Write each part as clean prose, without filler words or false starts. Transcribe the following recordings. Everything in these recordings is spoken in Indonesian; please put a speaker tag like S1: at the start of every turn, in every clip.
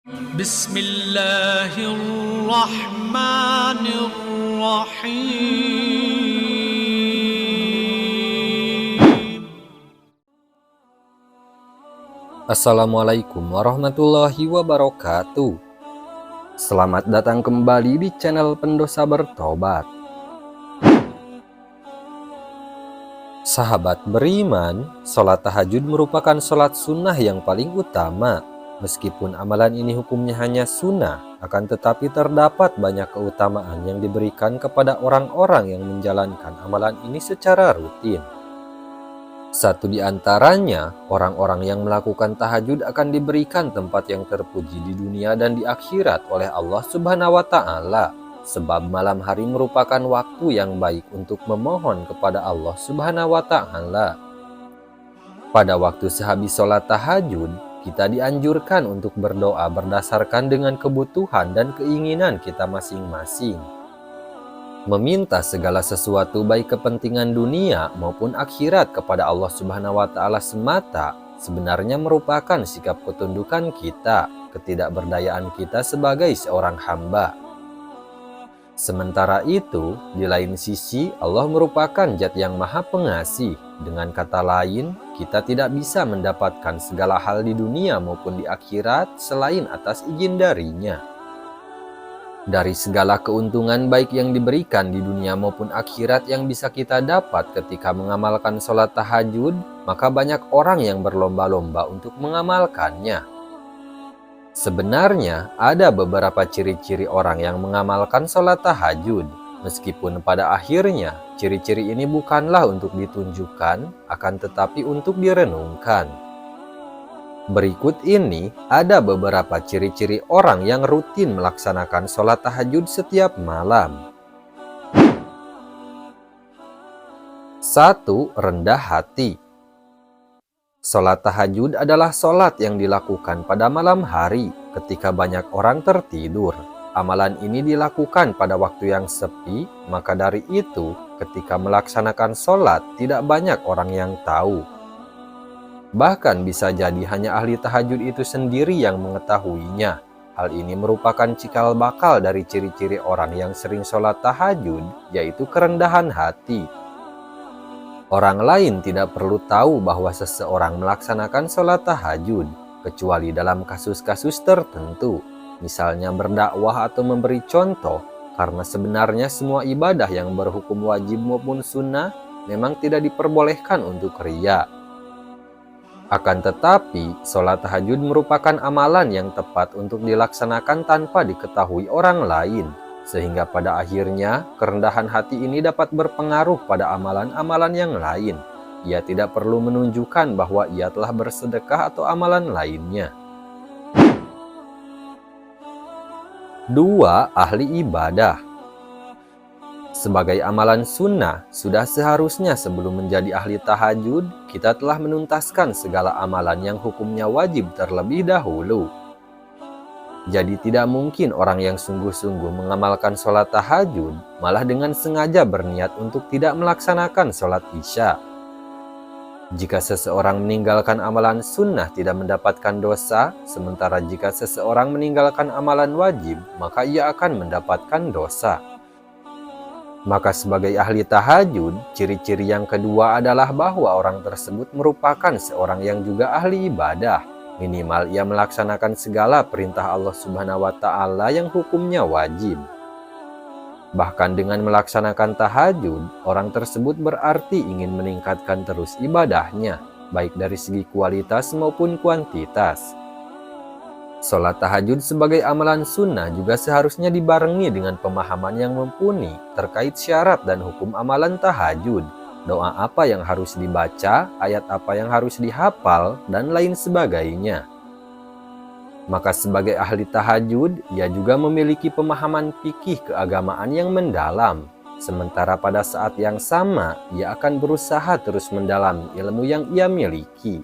S1: Bismillahirrahmanirrahim.
S2: Assalamualaikum warahmatullahi wabarakatuh. Selamat datang kembali di channel Pendosa Bertobat. Sahabat beriman, sholat tahajud merupakan sholat sunnah yang paling utama. Meskipun amalan ini hukumnya hanya sunnah, akan tetapi terdapat banyak keutamaan yang diberikan kepada orang-orang yang menjalankan amalan ini secara rutin. Satu di antaranya, orang-orang yang melakukan tahajud akan diberikan tempat yang terpuji di dunia dan di akhirat oleh Allah Subhanahu wa Ta'ala, sebab malam hari merupakan waktu yang baik untuk memohon kepada Allah Subhanahu wa Ta'ala. Pada waktu sehabis sholat tahajud, kita dianjurkan untuk berdoa berdasarkan dengan kebutuhan dan keinginan kita masing-masing. Meminta segala sesuatu baik kepentingan dunia maupun akhirat kepada Allah Subhanahu wa Ta'ala semata sebenarnya merupakan sikap ketundukan kita, ketidakberdayaan kita sebagai seorang hamba. Sementara itu, di lain sisi Allah merupakan Zat yang Maha Pengasih. Dengan kata lain, kita tidak bisa mendapatkan segala hal di dunia maupun di akhirat selain atas izin darinya. Dari segala keuntungan baik yang diberikan di dunia maupun akhirat yang bisa kita dapat ketika mengamalkan sholat tahajud, maka banyak orang yang berlomba-lomba untuk mengamalkannya. Sebenarnya ada beberapa ciri-ciri orang yang mengamalkan sholat tahajud, meskipun pada akhirnya ciri-ciri ini bukanlah untuk ditunjukkan, akan tetapi untuk direnungkan. Berikut ini ada beberapa ciri-ciri orang yang rutin melaksanakan sholat tahajud setiap malam. 1. Rendah hati. Sholat tahajud adalah sholat yang dilakukan pada malam hari ketika banyak orang tertidur. Amalan ini dilakukan pada waktu yang sepi, maka dari itu ketika melaksanakan sholat tidak banyak orang yang tahu. Bahkan bisa jadi hanya ahli tahajud itu sendiri yang mengetahuinya. Hal ini merupakan cikal bakal dari ciri-ciri orang yang sering sholat tahajud, yaitu kerendahan hati. Orang lain tidak perlu tahu bahwa seseorang melaksanakan sholat tahajud, kecuali dalam kasus-kasus tertentu, misalnya berdakwah atau memberi contoh, karena sebenarnya semua ibadah yang berhukum wajib maupun sunnah memang tidak diperbolehkan untuk riya. Akan tetapi, sholat tahajud merupakan amalan yang tepat untuk dilaksanakan tanpa diketahui orang lain, sehingga pada akhirnya kerendahan hati ini dapat berpengaruh pada amalan-amalan yang lain. Ia tidak perlu menunjukkan bahwa ia telah bersedekah atau amalan lainnya. 2. Ahli ibadah. Sebagai amalan sunnah, sudah seharusnya sebelum menjadi ahli tahajud, kita telah menuntaskan segala amalan yang hukumnya wajib terlebih dahulu. Jadi tidak mungkin orang yang sungguh-sungguh mengamalkan sholat tahajud, malah dengan sengaja berniat untuk tidak melaksanakan sholat isya. Jika seseorang meninggalkan amalan sunnah tidak mendapatkan dosa, sementara jika seseorang meninggalkan amalan wajib, maka ia akan mendapatkan dosa. Maka sebagai ahli tahajud, ciri-ciri yang kedua adalah bahwa orang tersebut merupakan seorang yang juga ahli ibadah. Minimal ia melaksanakan segala perintah Allah Subhanahu wa Ta'ala yang hukumnya wajib. Bahkan dengan melaksanakan tahajud, orang tersebut berarti ingin meningkatkan terus ibadahnya, baik dari segi kualitas maupun kuantitas. Sholat tahajud sebagai amalan sunnah juga seharusnya dibarengi dengan pemahaman yang mumpuni terkait syarat dan hukum amalan tahajud. Doa apa yang harus dibaca, ayat apa yang harus dihafal, dan lain sebagainya. Maka sebagai ahli tahajud, ia juga memiliki pemahaman fikih keagamaan yang mendalam. Sementara pada saat yang sama, ia akan berusaha terus mendalami ilmu yang ia miliki.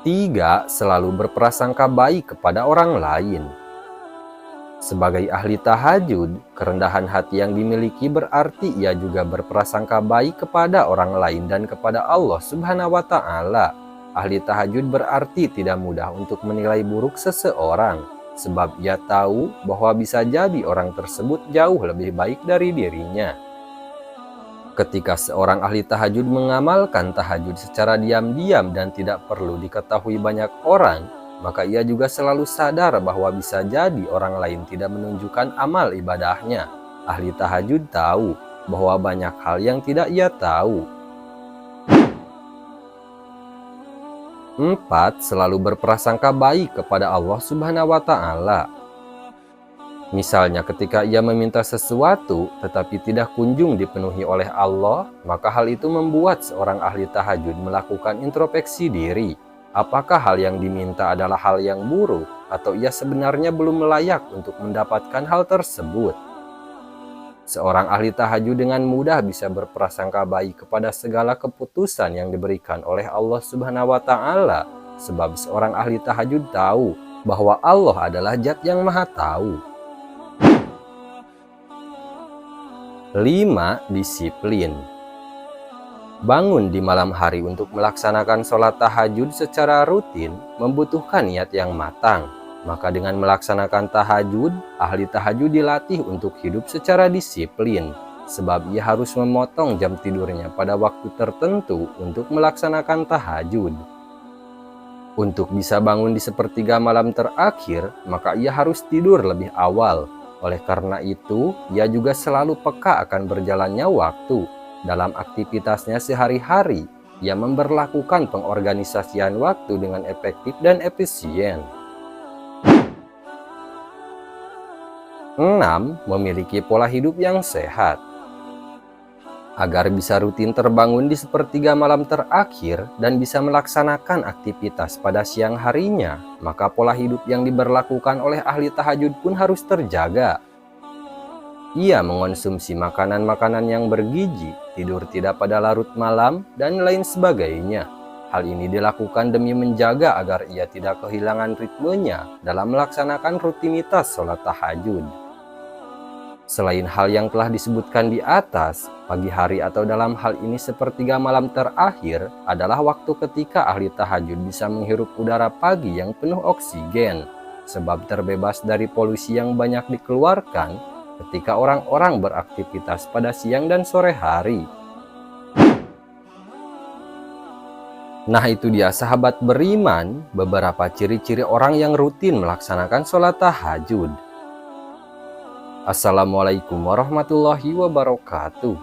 S2: 3. Selalu berprasangka baik kepada orang lain. Sebagai ahli tahajud, kerendahan hati yang dimiliki berarti ia juga berprasangka baik kepada orang lain dan kepada Allah Subhanahu wa Ta'ala. ahli tahajud berarti tidak mudah untuk menilai buruk seseorang, sebab ia tahu bahwa bisa jadi orang tersebut jauh lebih baik dari dirinya. Ketika seorang ahli tahajud mengamalkan tahajud secara diam-diam dan tidak perlu diketahui banyak orang, maka ia juga selalu sadar bahwa bisa jadi orang lain tidak menunjukkan amal ibadahnya. Ahli tahajud tahu bahwa banyak hal yang tidak ia tahu. 4. Selalu berprasangka baik kepada Allah Subhanahu wa Ta'ala. Misalnya ketika ia meminta sesuatu tetapi tidak kunjung dipenuhi oleh Allah, maka hal itu membuat seorang ahli tahajud melakukan introspeksi diri. Apakah hal yang diminta adalah hal yang buruk atau ia sebenarnya belum layak untuk mendapatkan hal tersebut? Seorang ahli tahajud dengan mudah bisa berprasangka baik kepada segala keputusan yang diberikan oleh Allah Subhanahu wa Ta'ala, sebab seorang ahli tahajud tahu bahwa Allah adalah Zat yang Maha Tahu. 5. Disiplin. Bangun di malam hari untuk melaksanakan sholat tahajud secara rutin membutuhkan niat yang matang. Maka dengan melaksanakan tahajud, ahli tahajud dilatih untuk hidup secara disiplin, sebab ia harus memotong jam tidurnya pada waktu tertentu untuk melaksanakan tahajud. Untuk bisa bangun di sepertiga malam terakhir, maka ia harus tidur lebih awal. Oleh karena itu, ia juga selalu peka akan berjalannya waktu. Dalam aktivitasnya sehari-hari, ia memberlakukan pengorganisasian waktu dengan efektif dan efisien. 6. Memiliki pola hidup yang sehat. Agar bisa rutin terbangun di sepertiga malam terakhir dan bisa melaksanakan aktivitas pada siang harinya, maka pola hidup yang diberlakukan oleh ahli tahajud pun harus terjaga. Ia mengonsumsi makanan-makanan yang bergizi, tidur tidak pada larut malam, dan lain sebagainya. Hal ini dilakukan demi menjaga agar ia tidak kehilangan ritmenya dalam melaksanakan rutinitas sholat tahajud. Selain hal yang telah disebutkan di atas, pagi hari atau dalam hal ini sepertiga malam terakhir adalah waktu ketika ahli tahajud bisa menghirup udara pagi yang penuh oksigen, sebab terbebas dari polusi yang banyak dikeluarkan ketika orang-orang beraktivitas pada siang dan sore hari. Nah, itu dia sahabat beriman, beberapa ciri-ciri orang yang rutin melaksanakan sholat tahajud. Assalamualaikum warahmatullahi wabarakatuh.